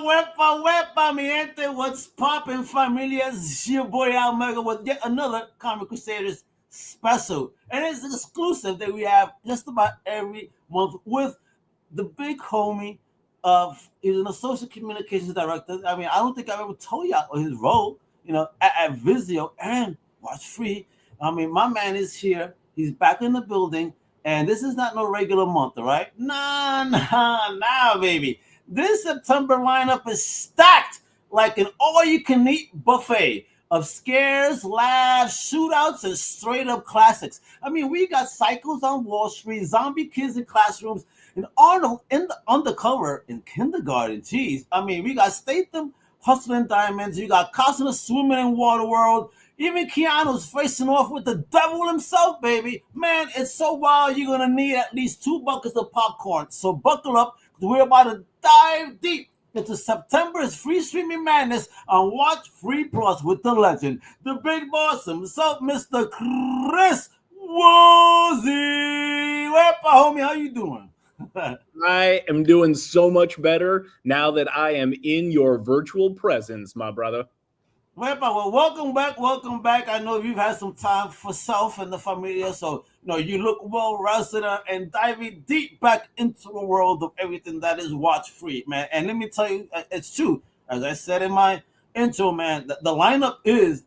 Wepa, mi gente. What's poppin', familia? It's your boy Al Mega with yet another Comic Crusaders special. And it's an exclusive that we have just about every month with the big homie he's an associate communications director. I mean, I don't think I've ever told y'all his role, at VIZIO and WatchFree. I mean, my man is here. He's back in the building. And this is not no regular month, all right? Nah, baby. This September lineup is stacked like an all-you-can-eat buffet of scares, laughs, shootouts, and straight-up classics. I mean, we got Psychos on Wall Street, zombie kids in classrooms, and Arnold in the undercover in kindergarten. Jeez. I mean, we got Statham hustling diamonds. You got Costner swimming in Waterworld. Even Keanu's facing off with the devil himself, baby. Man, it's so wild, you're going to need at least 2 buckets of popcorn. So buckle up, because we're about to dive deep into September's free streaming madness on WatchFree Plus with the legend, the big boss himself, Mr. Chris Woolsey. Wepa, homie, how you doing? I am doing so much better now that I am in your virtual presence, my brother. Well, welcome back. I know you've had some time for self and the familia, so you look well rested and diving deep back into the world of everything that is WatchFree, man. And let me tell you, it's true. As I said in my intro, man, the lineup is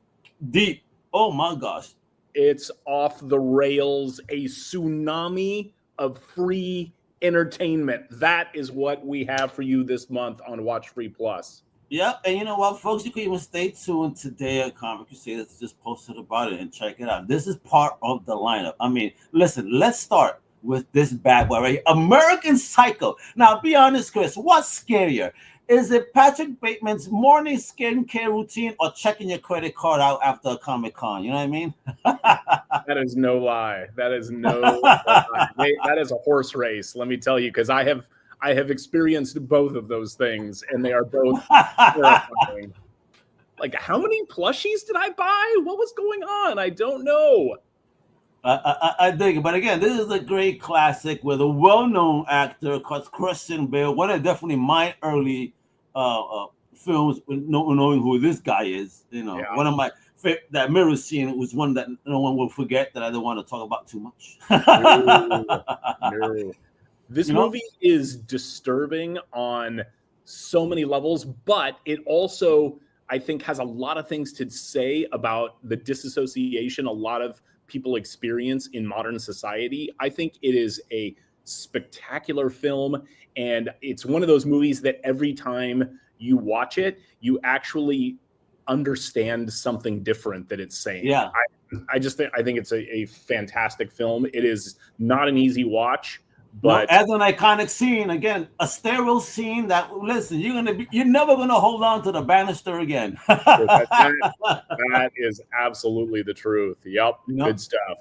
deep. Oh my gosh, it's off the rails. A tsunami of free entertainment. That is what we have for you this month on WatchFree Plus. Yeah, and you know what, folks? You can even stay tuned today at Comic Crusaders. Just posted about it and check it out. This is part of the lineup. I mean, listen, let's start with this bad boy right here, American Psycho. Now, be honest, Chris, what's scarier? Is it Patrick Bateman's morning skincare routine or checking your credit card out after a Comic-Con? You know what I mean? That is no lie. That is no lie. That is a horse race, let me tell you, because I have experienced both of those things, and they are both terrifying. Like, how many plushies did I buy? What was going on? I don't know. I dig it. But again, this is a great classic with a well-known actor called Christian Bale. One of definitely my early films, knowing who this guy is. Yeah. One of my favorite, that mirror scene was one that no one will forget, that I don't want to talk about too much. No. This movie is disturbing on so many levels, but it also, I think, has a lot of things to say about the disassociation a lot of people experience in modern society. I think it is a spectacular film, and it's one of those movies that every time you watch it, you actually understand something different that it's saying. Yeah. I think it's a fantastic film. It is not an easy watch. But as an iconic scene, again, a sterile scene that, listen, you're never gonna hold on to the banister again. that is absolutely the truth. Yep, good stuff.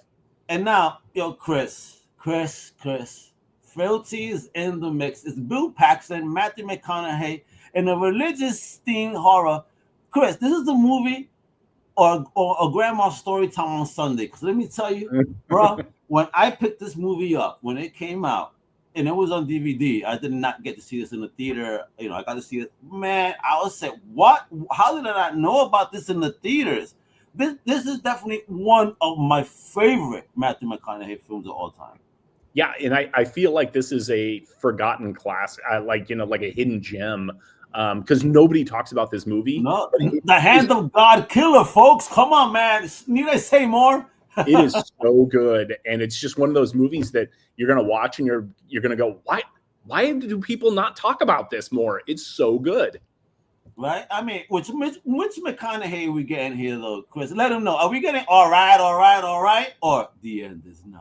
And now, Chris, Frailty is in the mix. It's Bill Paxton, Matthew McConaughey, in a religious themed horror. Chris, this is the movie or a grandma's story time on Sunday. Because let me tell you, bro. When I picked this movie up, when it came out, and it was on DVD, I did not get to see this in the theater. I got to see it. Man, I was saying, what? How did I not know about this in the theaters? This is definitely one of my favorite Matthew McConaughey films of all time. Yeah, and I feel like this is a forgotten classic, like a hidden gem, because nobody talks about this movie. No, the Hand of God Killer, folks. Come on, man. Need I say more? It is so good, and it's just one of those movies that you're gonna watch and you're gonna go, why do people not talk about this more? It's so good, right? I mean, which McConaughey are we getting here, though, Chris? Let him know. Are we getting all right, or the end is nigh?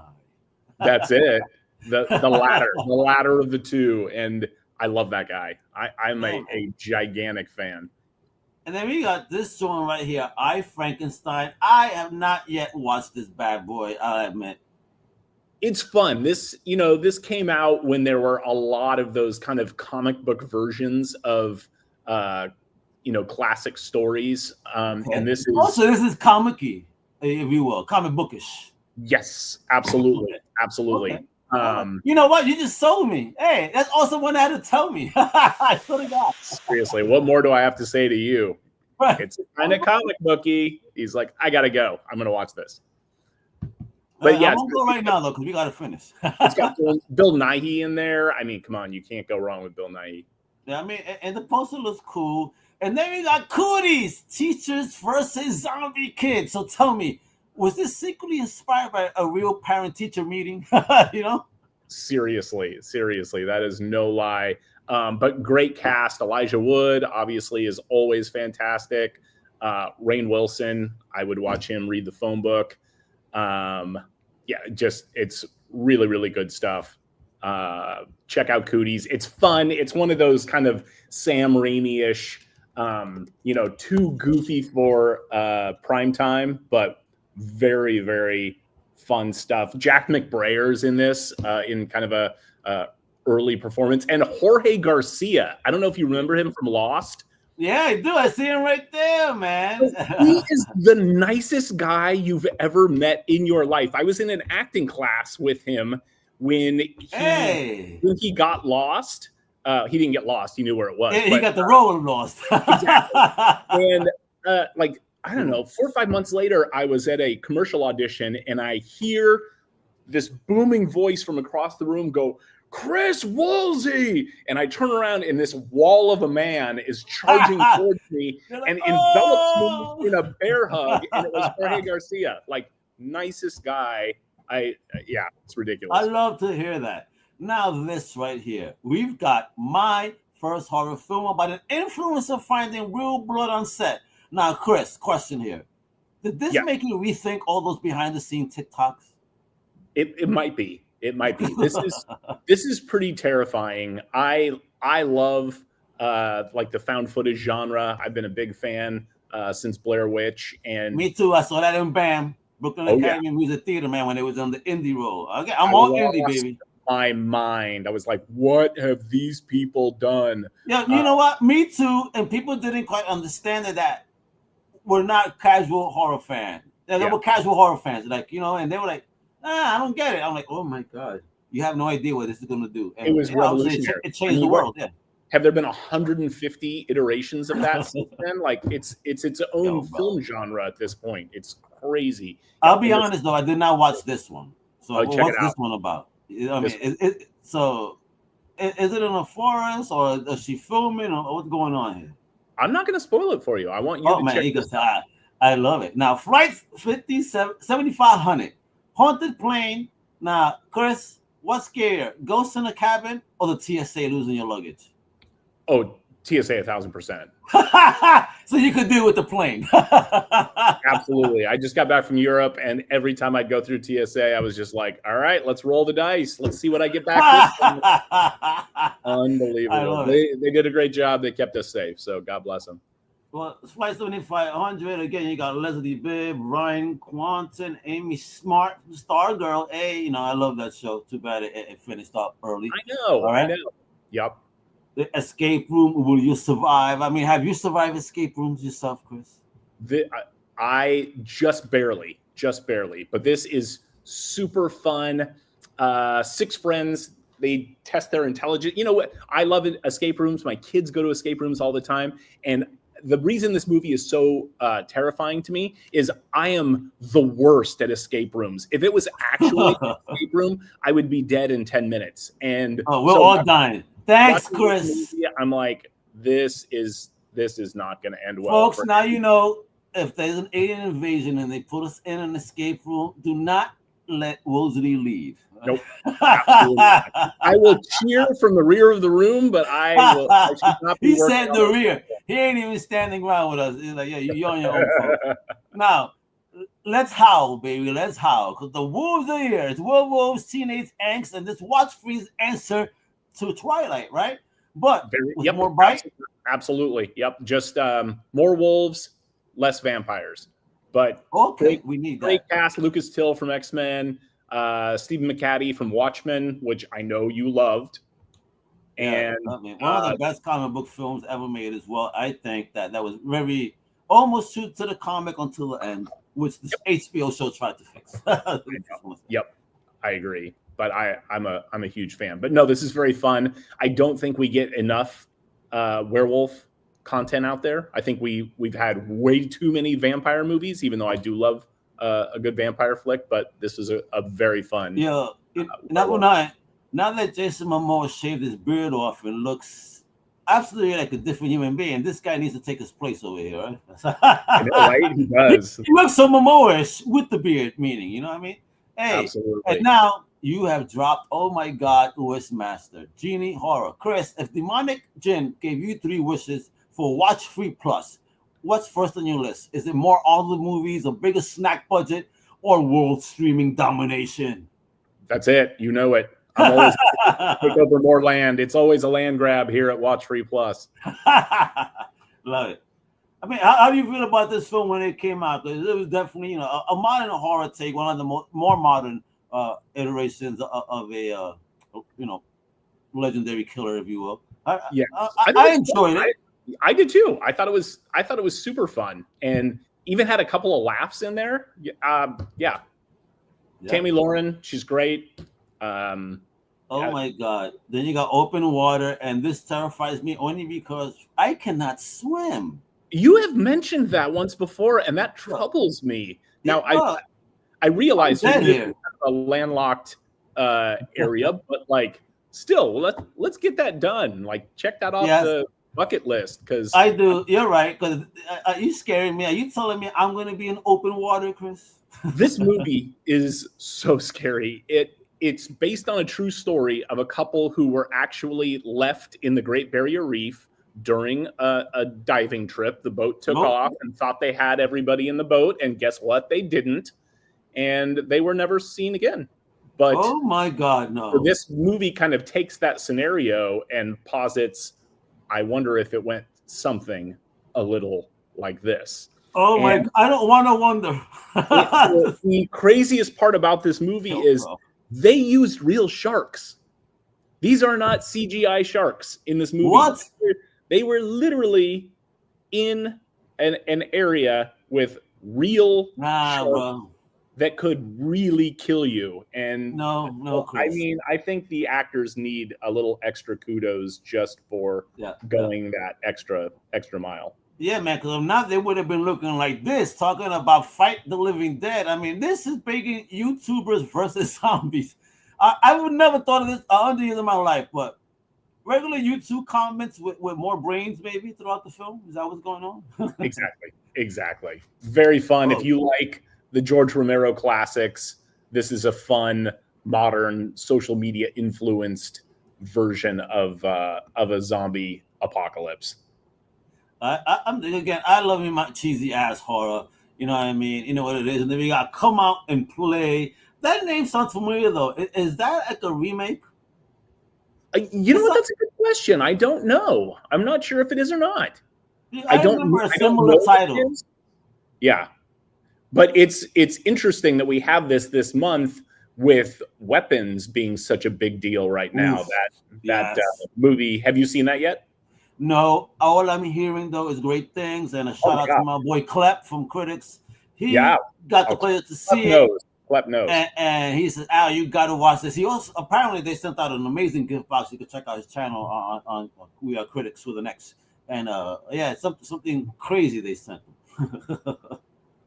That's it. The latter of the two, and I love that guy. I'm a gigantic fan. And then we got this one right here, I, Frankenstein. I have not yet watched this bad boy, I'll admit. It's fun. This came out when there were a lot of those kind of comic book versions of, classic stories. And this is comic-y, if you will, comic bookish. Yes, absolutely. Absolutely. Okay. You know what? You just sold me. Hey, that's also one that had to tell me. I swear to God. Seriously, what more do I have to say to you? Right. It's kind of comic booky. He's like, I gotta go. I'm gonna watch this. But yeah, I won't go right now though, because we gotta finish. It's got Bill Nighy in there. I mean, come on, you can't go wrong with Bill Nighy. Yeah, I mean, and the poster looks cool. And then we got Cooties, Teachers versus Zombie Kids. So tell me, was this secretly inspired by a real parent-teacher meeting? You know? Seriously, that is no lie. But great cast. Elijah Wood, obviously, is always fantastic. Rainn Wilson, I would watch him read the phone book. Yeah, just it's really, really good stuff. Check out Cooties. It's fun. It's one of those kind of Sam Raimi-ish, too goofy for prime time, but very, very fun stuff. Jack McBrayer's in this in kind of a early performance, and Jorge Garcia. I don't know if you remember him from Lost. Yeah, I do. I see him right there, man. He is the nicest guy you've ever met in your life. I was in an acting class with him when he got lost. He didn't get lost. He knew where it was. He got the role of Lost. Exactly. And I don't know, 4 or 5 months later, I was at a commercial audition and I hear this booming voice from across the room go, Chris Woolsey. And I turn around and this wall of a man is charging towards me and envelops me in a bear hug. And it was Jorge Garcia, like nicest guy. It's ridiculous. I love to hear that. Now this right here, we've got my first horror film about an influencer finding real blood on set. Now, Chris, question here. Did this make you rethink all those behind the scenes TikToks? It might be. It might be. This is pretty terrifying. I love like the found footage genre. I've been a big fan since Blair Witch. And me too. I saw that in BAM, Brooklyn Academy Music Theater, man, when it was on the indie role. Okay, I'm all indie, baby. My mind. I was like, what have these people done? Yeah, you know what? Me too. And people didn't quite understand that we're not casual horror fans. They were casual horror fans, like, and they were like, I don't get it. I'm like, oh my God, you have no idea what this is going to do. And it was revolutionary. It changed the world. Yeah. Have there been 150 iterations of that since then? Like it's its own film genre at this point. It's crazy. I'll be honest though, I did not watch this one. So what's this one about? I mean, is it in a forest or is she filming or what's going on here? I'm not going to spoil it for you. I want you to check this out. I love it. Now, Flight 7500, haunted plane. Now, Chris, what's scarier, ghosts in a cabin or the TSA losing your luggage? Oh, TSA 1,000%. So you could deal with the plane. Absolutely. I just got back from Europe, and every time I'd go through TSA, I was just like, all right, let's roll the dice. Let's see what I get back with. Unbelievable. They did a great job. They kept us safe, so God bless them. Well, Flight 7500, again, you got Leslie Bibb, Ryan Quanten, Amy Smart, Stargirl. Hey, I love that show. Too bad it finished up early. I know. All right? I know. Yep. The escape room, will you survive? I mean, have you survived escape rooms yourself, Chris? I just barely, but this is super fun. 6 friends, they test their intelligence. You know what? I love escape rooms. My kids go to escape rooms all the time. And the reason this movie is so terrifying to me is I am the worst at escape rooms. If it was actually an escape room, I would be dead in 10 minutes. And we're all dying. Thanks, Chris. Movie, I'm like, this is not going to end well. Folks, now you know, if there's an alien invasion and they put us in an escape room, do not let Woolsey leave. Nope. I will cheer from the rear of the room, but I should not be. He said the rear. He ain't even standing around with us. He's like, yeah, you're on your own, folks. Now, let's howl, baby. Let's howl. Because the wolves are here. It's werewolves, teenage angst, and this WatchFree's answer to Twilight, right? But with more bite? Absolutely. Yep. Just more wolves, less vampires. But we need that. Great cast. Lucas Till from X-Men, Stephen McCaddy from Watchmen, which I know you loved. And one of the best comic book films ever made as well. I think that was very almost true to the comic until the end, which the HBO show tried to fix. Yep. I agree. but I'm a huge fan. But no, this is very fun. I don't think we get enough werewolf content out there. I think we've had way too many vampire movies, even though I do love a good vampire flick. But this is a very fun. Yeah, now that Jason Momoa shaved his beard off and looks absolutely like a different human being, this guy needs to take his place over here, right? I know, right? He does. He looks so Momoa-ish with the beard, meaning, you know what I mean? Hey, absolutely. And now you have dropped, oh my God, Wishmaster, Genie Horror. Chris, if Demonic Jinn gave you 3 wishes for WatchFree Plus, what's first on your list? Is it more all the movies, a bigger snack budget, or world streaming domination? That's it. You know it. I'm always take over more land. It's always a land grab here at WatchFree Plus. Love it. I mean, how do you feel about this film when it came out? Because it was definitely, you know, a modern horror take, one of the more modern iterations of a, you know, legendary killer, if you will. I enjoyed it. I did too. I thought it was super fun, and even had a couple of laughs in there. Yeah. Tammy Lauren, she's great. Oh my God. Then you got Open Water, and this terrifies me only because I cannot swim. You have mentioned that once before, and that troubles me. Now, I realize it's a landlocked area, but like, still, let's get that done. Like, check that off the bucket list, because I do. You're right. Because are you scaring me? Are you telling me I'm going to be in open water, Chris? This movie is so scary. It's based on a true story of a couple who were actually left in the Great Barrier Reef during a diving trip. The boat took off and thought they had everybody in the boat, and guess what? They didn't, and they were never seen again. But oh my God, no! So this movie kind of takes that scenario and posits, I wonder if it went something a little like this. Oh my! I don't want to wonder. The craziest part about this movie is they used real sharks. These are not CGI sharks in this movie. What? They were literally in an area with real sharks that could really kill you. And no, I mean, I think the actors need a little extra kudos just for going that extra mile. Yeah, man, because if not, they would have been looking like this, talking about Fight the Living Dead. I mean, this is making YouTubers versus zombies. I would never thought of this 100 years of my life, but regular YouTube comments with more brains maybe throughout the film. Is that what's going on? Exactly. Very fun. If you like the George Romero classics, this is a fun, modern, social media influenced version of a zombie apocalypse. I love me my cheesy ass horror. You know what I mean? You know what it is. And then we got Come Out and Play. That name sounds familiar though. Is that like a remake? You know what? That's a good question. I don't know. I'm not sure if it is or not. I don't remember a similar title. Yeah, but it's interesting that we have this month with weapons being such a big deal right now. That movie. Have you seen that yet? No. All I'm hearing though is great things, and a shout out to my boy Klep from Critics. He got the pleasure to see it. Klep knows. And he says, Al, you got to watch this. He also, apparently they sent out an amazing gift box. You can check out his channel on We Are Critics with an X. And something crazy they sent him.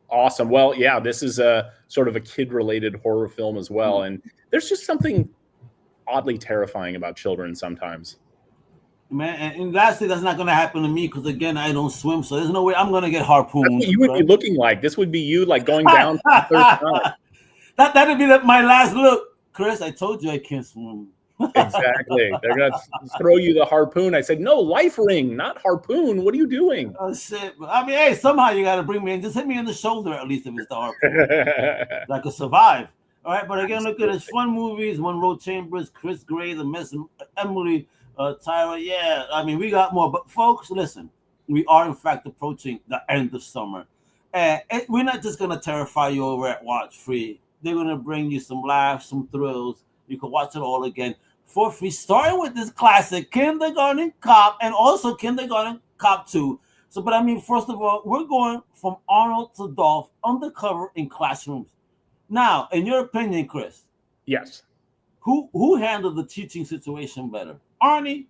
Awesome. Well, yeah, this is a sort of a kid-related horror film as well. And there's just something oddly terrifying about children sometimes. Man, and lastly, that's not going to happen to me because, again, I don't swim. So there's no way I'm going to get harpooned. That's what you would be looking like. This would be you like going down. That would be my last look. Chris, I told you I can't swim. Exactly. They're going to throw you the harpoon. I said, no, life ring, not harpoon. What are you doing? Oh, shit. I mean, hey, somehow you got to bring me in. Just hit me in the shoulder, at least, if it's the harpoon. I could survive. All right. But again, look at it. Fun movies. Monroe Chambers, Chris Gray, The Miss Emily, Tyra. Yeah. I mean, we got more. But, folks, listen. We are, in fact, approaching the end of summer. And we're not just going to terrify you over at WatchFree. They're going to bring you some laughs, some thrills. You can watch it all again for free, starting with this classic Kindergarten Cop and also Kindergarten Cop 2. So, but I mean, first of all, we're going from Arnold to Dolph undercover in classrooms. Now, in your opinion, Chris. Yes. who handled the teaching situation better, Arnie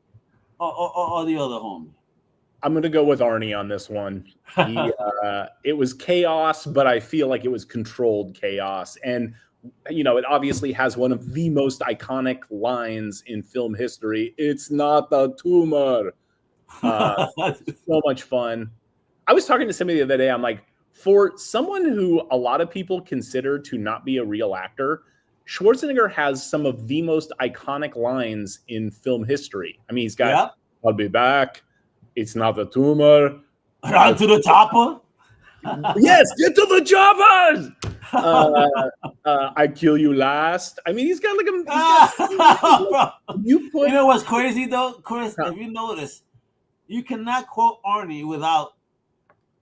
or the other homie? I'm gonna go with Arnie on this one. It was chaos, but I feel like it was controlled chaos, and it obviously has one of the most iconic lines in film history. It's not a tumor. So much fun. I was talking to somebody the other day. I'm like, for someone who a lot of people consider to not be a real actor, Schwarzenegger has some of the most iconic lines in film history. I mean, he's got, Yep. I'll be back. It's not a tumor. Run to the chopper. Yes, get to the choppers. I kill you last. I mean, he's got like you know what's crazy though, Chris? If you notice, you cannot quote Arnie without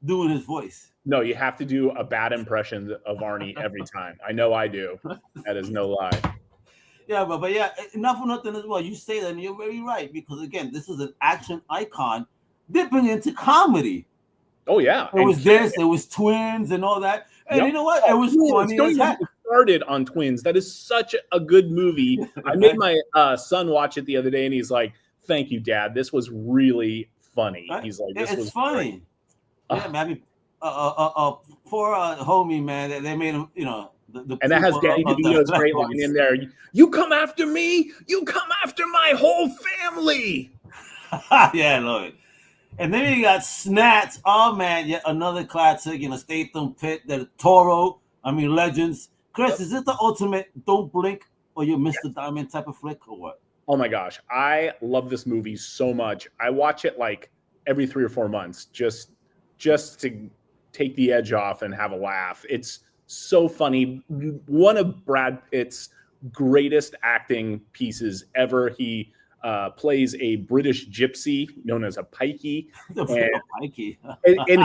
doing his voice. No, you have to do a bad impression of Arnie every time. I know I do. That is no lie. Yeah, but yeah, enough for nothing as well. You say that and you're very right, because again, this is an action icon dipping into comedy. Oh yeah. It was this, it was Twins and all that. And you know what? It was funny as heck. Started on Twins. That is such a good movie. I made my son watch it the other day, and he's like, "Thank you, Dad. This was really funny." He's like, "This was funny." Great. Yeah, maybe poor homie, man. They made him, and that has Danny DeVito's great line in there. You come after me. You come after my whole family. Yeah, Lord. And then you got Snatch. Oh man, yet another classic. Statham, Pitt, the Toro. I mean, legends. Chris, is this the ultimate don't blink or you miss the diamond type of flick or what? Oh my gosh, I love this movie so much. I watch it like every 3 or 4 months just to take the edge off and have a laugh. It's so funny. One of Brad Pitt's greatest acting pieces ever. He plays a British gypsy known as a pikey. And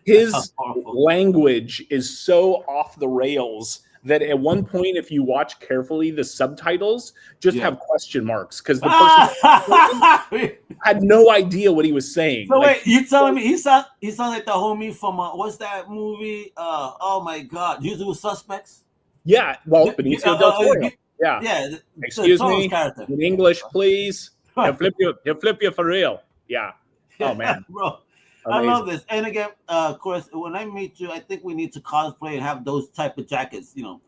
his language is so off the rails that at one point, if you watch carefully, the subtitles just have question marks because the person had no idea what he was saying. So wait, you telling me he sounds like the homie from what's that movie? Oh my God, Usual Suspects. Yeah, well, Benicio del Toro. Yeah. Excuse me. In English, please. He'll flip you for real. Yeah. Oh man, bro. Amazing. I love this. And again, of course, when I meet you, I think we need to cosplay and have those type of jackets. You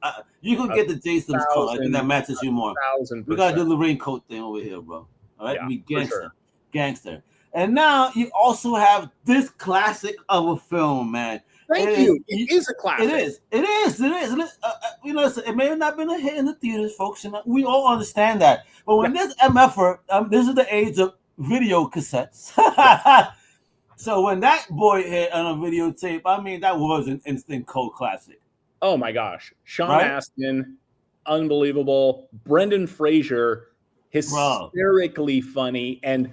can get the Jason's color. I think that matches you more. 1000%. We gotta do the raincoat thing over here, bro. All right, we gangster. And now you also have this classic of a film, man. Thank you. It is a classic. It is. It may have not been a hit in the theaters, folks. We all understand that. But when this MFer, this is the age of video cassettes. So when that boy hit on a videotape, I mean, that was an instant cult classic. Oh my gosh. Sean Astin, unbelievable. Brendan Fraser, hysterically funny. And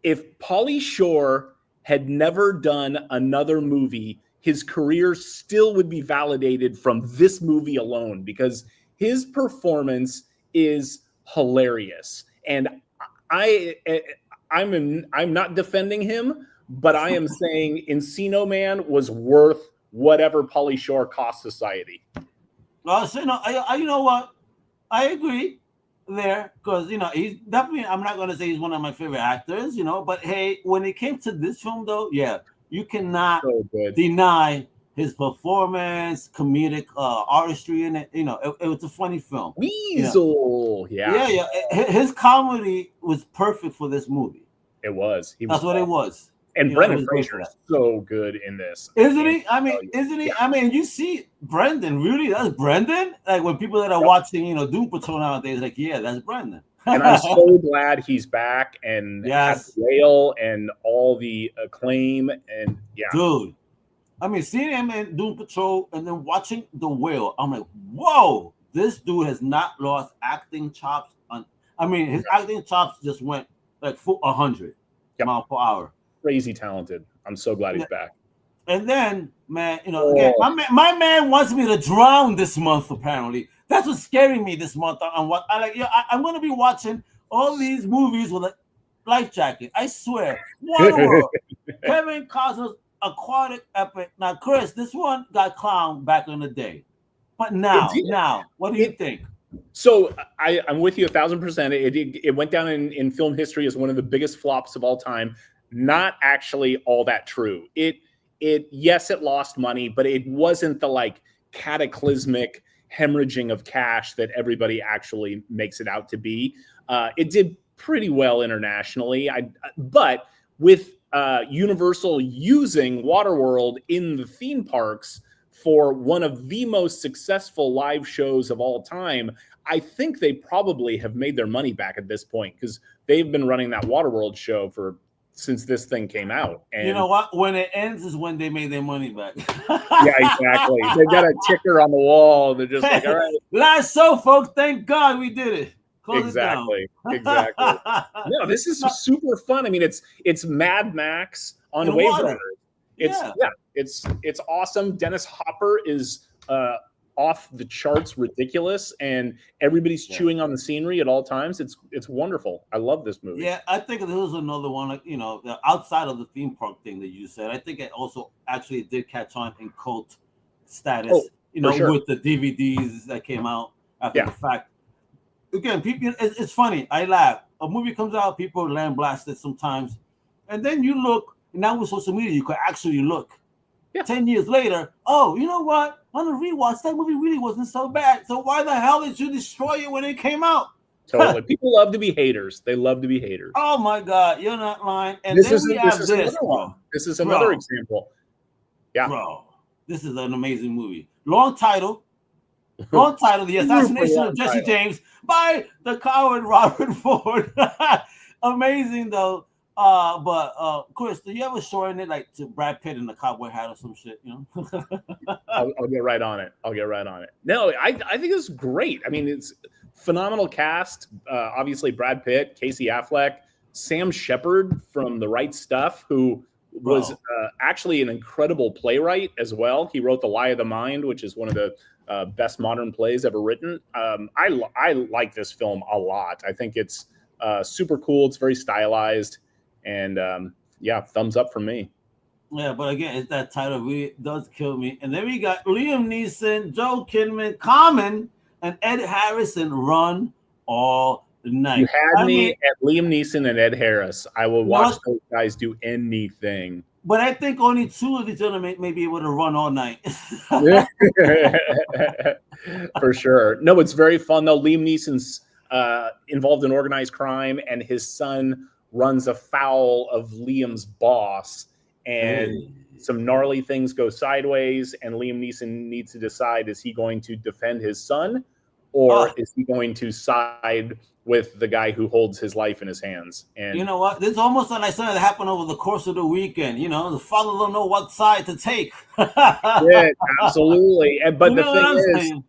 if Pauly Shore had never done another movie, his career still would be validated from this movie alone because his performance is hilarious. And I'm not defending him, but I am saying Encino Man was worth whatever Pauly Shore cost society. Well, so, you know what? I agree there because, he's definitely, I'm not going to say he's one of my favorite actors, but hey, when it came to this film though, you cannot deny his performance, comedic artistry in it. It was a funny film. Weasel. Yeah. His comedy was perfect for this movie. It was. That's what it was. And Brendan Fraser is so good in this. Isn't he? I mean, isn't he? Yeah. I mean, you see Brendan, really? That's Brendan? Like when people that are watching, Doom Patrol nowadays, like, yeah, that's Brendan. And I'm so glad he's back and has Whale and all the acclaim and Dude. I mean, seeing him in Doom Patrol and then watching The Whale, I'm like, whoa, this dude has not lost acting chops. His acting chops just went like 100 miles per hour. Crazy talented. I'm so glad he's back. And then, man, again, my man wants me to drown this month. Apparently, that's what's scaring me this month. On what I'm going to be watching all these movies with a life jacket. I swear. Waterworld, Kevin Costner's aquatic epic. Now, Chris, this one got clowned back in the day, but now, what do you think? So I'm with you 1,000%. It went down in film history as one of the biggest flops of all time. Not actually all that true. Yes, it lost money, but it wasn't the like cataclysmic hemorrhaging of cash that everybody actually makes it out to be. It did pretty well internationally. But with Universal using Waterworld in the theme parks for one of the most successful live shows of all time, I think they probably have made their money back at this point, because they've been running that Waterworld show since this thing came out. And you know what? When it ends is when they made their money back. Yeah, exactly. They got a ticker on the wall. They're just like, all right. Last show, folks. Thank God we did it. Close Exactly. it Exactly. No, this is super fun. I mean, it's Mad Max on Wave Runners. It's awesome. Dennis Hopper is off the charts, ridiculous, and everybody's chewing on the scenery at all times. It's wonderful. I love this movie. Yeah, I think there was another one, like, outside of the theme park thing that you said. I think it also actually did catch on in cult status. With the DVDs that came out after the fact. Again, people, it's funny. I laugh. A movie comes out, people land blasted sometimes, and then you look. Now with social media, you could actually look. 10 years later, oh, you know what? On the rewatch, that movie really wasn't so bad. So why the hell did you destroy it when it came out? Totally. People love to be haters. They love to be haters. Oh my God, you're not lying. And this is another one. This is another example. Yeah. Bro, this is an amazing movie. Long title. The Assassination of Jesse James by the coward Robert Ford. Amazing though. But Chris, do you ever shorten it like to Brad Pitt in the cowboy hat or some shit? I'll get right on it. No, I think it's great. I mean, it's phenomenal cast. Obviously, Brad Pitt, Casey Affleck, Sam Shepard from The Right Stuff, who was actually an incredible playwright as well. He wrote The Lie of the Mind, which is one of the best modern plays ever written. I like this film a lot. I think it's super cool. It's very stylized. And thumbs up from me. Yeah, but again, it's that title really does kill me. And then we got Liam Neeson, Joel Kinnaman, Common, and Ed Harris in Run All Night. You had me at Liam Neeson and Ed Harris. I will watch those guys do anything. But I think only two of the gentlemen may be able to run all night. For sure. No, it's very fun though. Liam Neeson's involved in organized crime, and his son runs afoul of Liam's boss, and some gnarly things go sideways, and Liam Neeson needs to decide, is he going to defend his son, or is he going to side with the guy who holds his life in his hands? And you know what? This is almost like something that happened over the course of the weekend. The father don't know what side to take. Yeah, absolutely. But the thing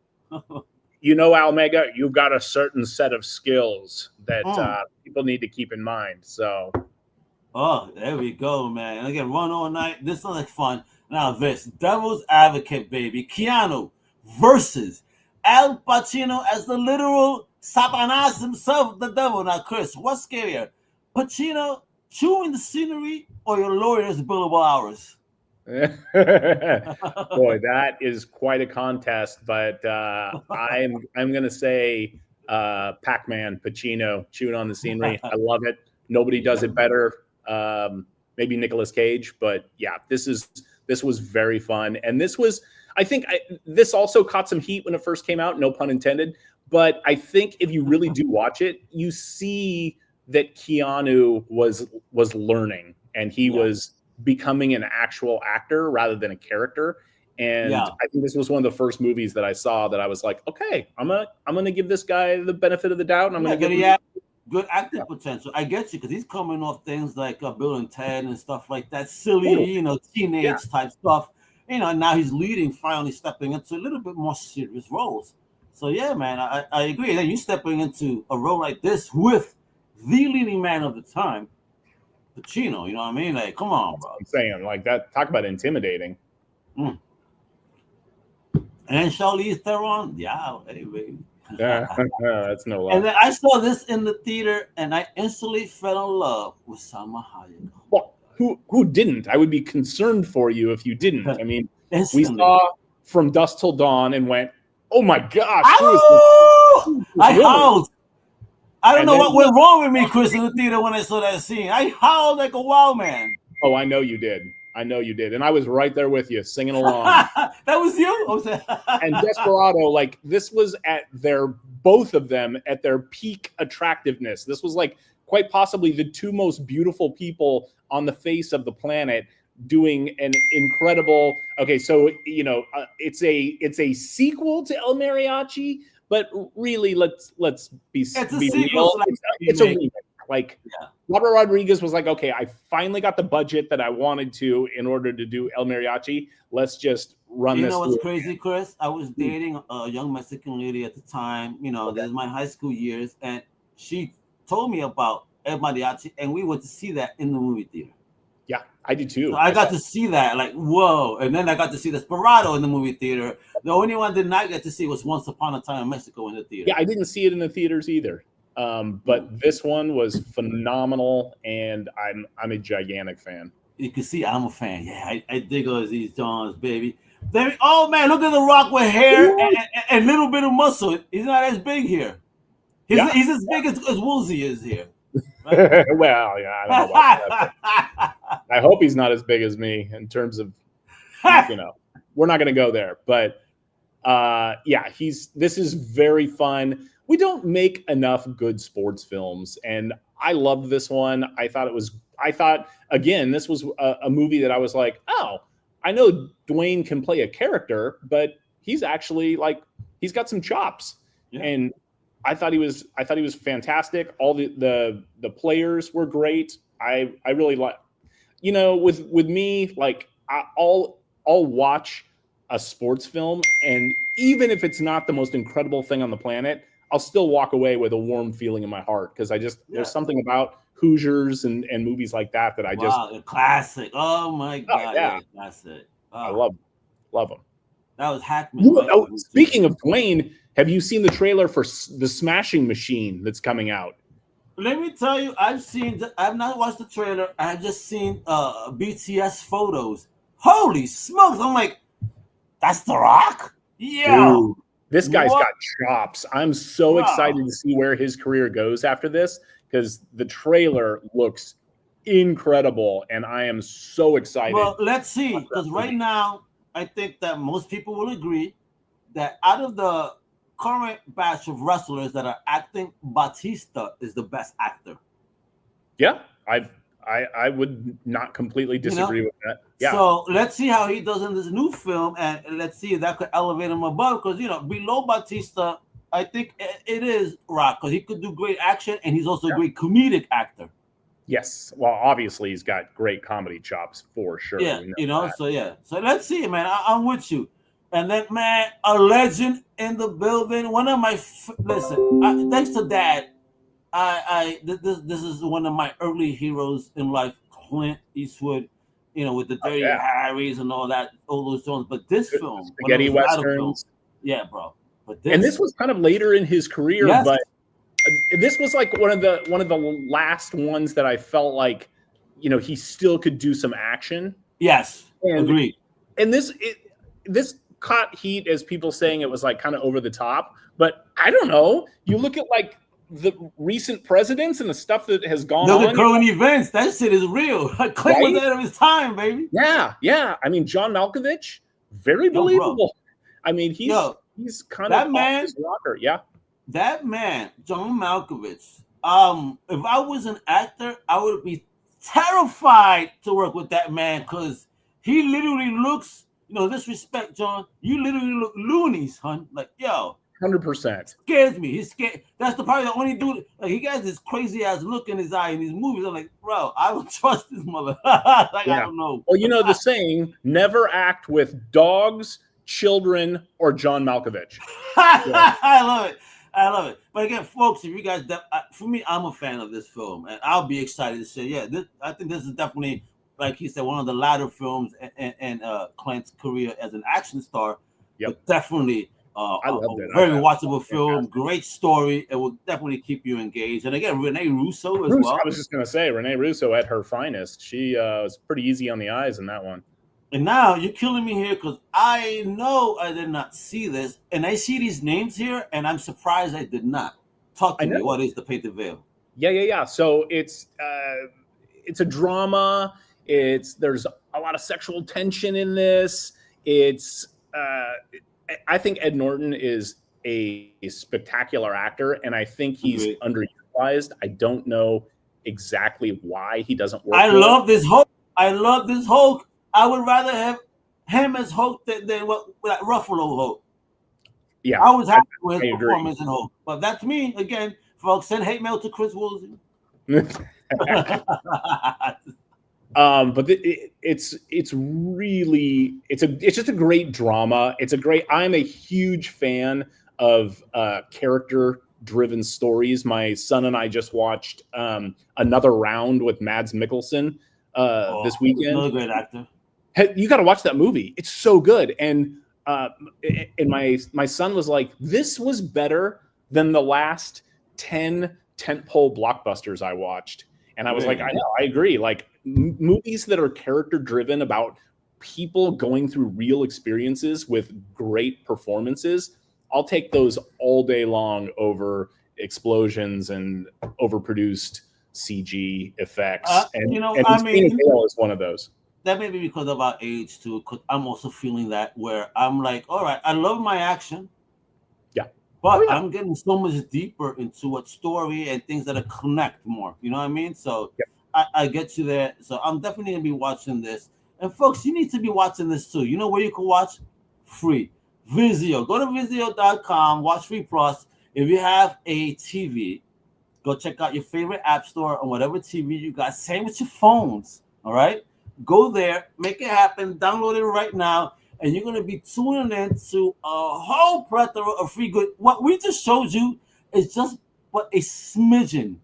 is, Almega, you've got a certain set of skills that people need to keep in mind. So, there we go, man. And again, Run All Night. This sounds like fun. Now, this Devil's Advocate, baby. Keanu versus Al Pacino as the literal Satanas himself, the devil. Now, Chris, what's scarier? Pacino chewing the scenery or your lawyer's billable hours? Boy, that is quite a contest, but I'm gonna say Pac-Man, Pacino chewing on the scenery. I love it. Nobody does it better. Maybe Nicolas Cage, but yeah, this was very fun, and this also caught some heat when it first came out. No pun intended. But I think if you really do watch it, you see that Keanu was learning, and he was becoming an actual actor rather than a character. And I think this was one of the first movies that I saw that I was like, okay, I'm gonna give this guy the benefit of the doubt, and I'm gonna give him good acting potential. I get you, because he's coming off things like Bill and Ted and stuff like that, silly, teenage type stuff. Now he's leading, finally stepping into a little bit more serious roles. So yeah, man, I agree. And then you stepping into a role like this with the leading man of the time, Pacino. You know what I mean? Like, come on, bro. I'm saying, like, that. Talk about intimidating. And Charlize Theron, hey, baby. That's no lie. And then I saw this in the theater, and I instantly fell in love with Salma Hayek. Well, who didn't? I would be concerned for you if you didn't. I mean, instantly. We saw From Dusk Till Dawn and went, oh my gosh, I howled. I don't know what went wrong with me, Chris, in the theater when I saw that scene. I howled like a wild man. Oh, I know you did. I know you did. And I was right there with you, singing along. That was you? And Desperado, like, this was at both of them at their peak attractiveness. This was like quite possibly the two most beautiful people on the face of the planet doing an incredible. Okay, so it's a sequel to El Mariachi, but really, let's be real. It's a remake. Like, Robert Rodriguez was like, okay, I finally got the budget that I wanted to in order to do El Mariachi. Let's just run this. You know what's crazy, Chris? I was dating a young Mexican lady at the time. This is my high school years, and she told me about El Mariachi, and we went to see that in the movie theater. Yeah, I did too. So I got to see that, like, whoa. And then I got to see Desperado in the movie theater. The only one I did not get to see was Once Upon a Time in Mexico in the theater. Yeah, I didn't see it in the theaters either. But this one was phenomenal, and I'm a gigantic fan. You can see I'm a fan. Yeah, I dig all these Johns, baby. Oh man, look at The Rock with hair and a little bit of muscle. He's not as big here. He's as big as Woolsey is here. Right? Well, yeah, I don't know about that. I hope he's not as big as me in terms of, we're not going to go there. But this is very fun. We don't make enough good sports films, and I loved this one. I thought again, this was a movie that I was like, oh, I know Dwayne can play a character, but he's actually he's got some chops. Yeah. And I thought he was fantastic. All the players were great. I really like, with me, like I'll watch a sports film, and even if it's not the most incredible thing on the planet, I'll still walk away with a warm feeling in my heart because there's something about Hoosiers and movies like that I just a classic. Oh my God, yeah, classic. Oh. I love them. That was Hackman. Right? Speaking of Dwayne, have you seen the trailer for the Smashing Machine that's coming out? Let me tell you, I've not watched the trailer. I've just seen BTS photos. Holy smokes! I'm like, that's The Rock? Yeah. Dude, this guy's got chops. I'm so excited to see where his career goes after this because the trailer looks incredible, and I am so excited. Well, let's see, because right now, I think that most people will agree that out of the current batch of wrestlers that are acting, Batista is the best actor. Yeah, I would not completely disagree with that. Yeah. So let's see how he does in this new film, and let's see if that could elevate him above. Because below Batista, I think it is Rock, because he could do great action, and he's also a great comedic actor. Yes. Well, obviously he's got great comedy chops for sure. Yeah, So let's see, man. I'm with you. And then, man, a legend in the building. One of my thanks to Dad, this is one of my early heroes in life, Clint Eastwood. With the Dirty Harrys and all those films. But this film, spaghetti westerns, yeah, bro. But this was kind of later in his career, but this was like one of the last ones that I felt like, he still could do some action. Yes, agreed. And this caught heat as people saying it was like kind of over the top, but I don't know. You look at like the recent presidents and the stuff that has gone on. The current events, that shit is real. Clint was ahead of his time, baby. Yeah. I mean, John Malkovich, very believable. I mean, he's kind of man. Rocker. Yeah. That man, John Malkovich. If I was an actor, I would be terrified to work with that man because he literally looks, disrespect, John. You literally look loonies, hun. Like, yo. 100%. Scares me. He's scared. That's probably the only dude. Like, he got this crazy ass look in his eye in these movies. I'm like, bro, I don't trust this mother. I don't know. Well, the saying, never act with dogs, children, or John Malkovich. I love it. But again, folks, if you guys, for me, I'm a fan of this film, and I'll be excited to say, I think this is definitely, like he said, one of the latter films in Clint's career as an action star. Yep. But definitely. I loved it. Very watchable film, great story. It will definitely keep you engaged. And again, Renee Russo as well. I was just going to say, Renee Russo at her finest. She was pretty easy on the eyes in that one. And now you're killing me here because I know I did not see this, and I see these names here, and I'm surprised I did not. Talk I to me. know. What is the Painted Veil? Yeah. So it's a drama. There's a lot of sexual tension in this. It's I think Ed Norton is a spectacular actor, and I think he's Agreed. underutilized. I don't know exactly why he doesn't work I more. love this Hulk. I love this Hulk. I would rather have him as Hulk than what that Ruffalo Hulk. Yeah, I was happy with I his agree. performance in Hulk. But that's me. Again, folks, send hate mail to Chris Woolsey. But it's just a great drama. I'm a huge fan of character driven stories. My son and I just watched Another Round with Mads Mikkelsen this weekend. Another great actor. Hey, you got to watch that movie. It's so good. And my son was like, "This was better than the last 10 tentpole blockbusters I watched." And I was like, "I know, I agree." Like movies that are character driven about people going through real experiences with great performances, I'll take those all day long over explosions and overproduced CG effects. And Insane Tale is one of those. That may be because of our age too, because I'm also feeling that where I'm like, all right, I love my action. Yeah. But I'm getting so much deeper into what story and things that connect more. You know what I mean? So I get you there. So I'm definitely gonna be watching this. And folks, you need to be watching this too. You know where you can watch? Free. VIZIO. Go to VIZIO.com, WatchFree Plus. If you have a TV, go check out your favorite app store on whatever TV you got. Same with your phones. All right. Go there, make it happen, download it right now, and you're going to be tuning in to a whole plethora of free good. What we just showed you is just what a smidgen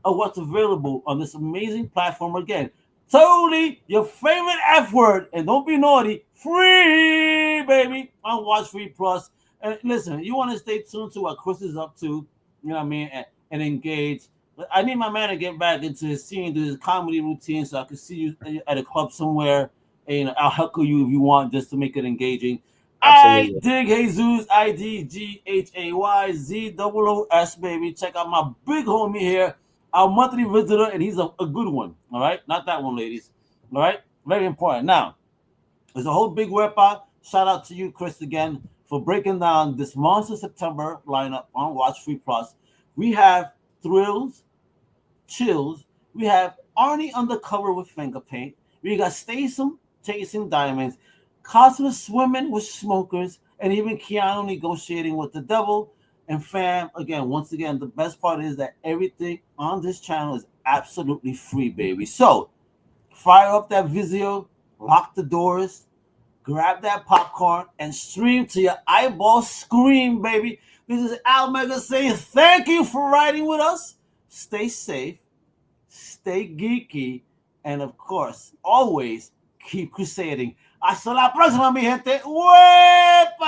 of what's available on this amazing platform. Again, totally your favorite F word, and don't be naughty, free, baby, on WatchFree Plus. And listen, you want to stay tuned to what Chris is up to, you know what I mean, and engage. I need my man to get back into his scene, do his comedy routine, so I can see you at a club somewhere. And I'll heckle you if you want, just to make it engaging. Absolutely. I dig Jesus, IDGHAYZOOS, baby. Check out my big homie here, our monthly visitor, and he's a good one. All right, not that one, ladies. All right, very important. Now, there's a whole big WEPA. Shout out to you, Chris, again for breaking down this month of September lineup on WatchFree Plus. We have Thrills, Chills. We have Arnie Undercover with Finger Paint. We got Statham Chasing Diamonds, Cosmo Swimming with Smokers, and even Keanu Negotiating with the Devil. And fam, once again, the best part is that everything on this channel is absolutely free, baby. So fire up that VIZIO, lock the doors, grab that popcorn, and stream to your eyeballs scream, baby. This is Al Mega saying thank you for riding with us. Stay safe, stay geeky, and of course, always keep crusading. Hasta la próxima, mi gente. ¡Wepa!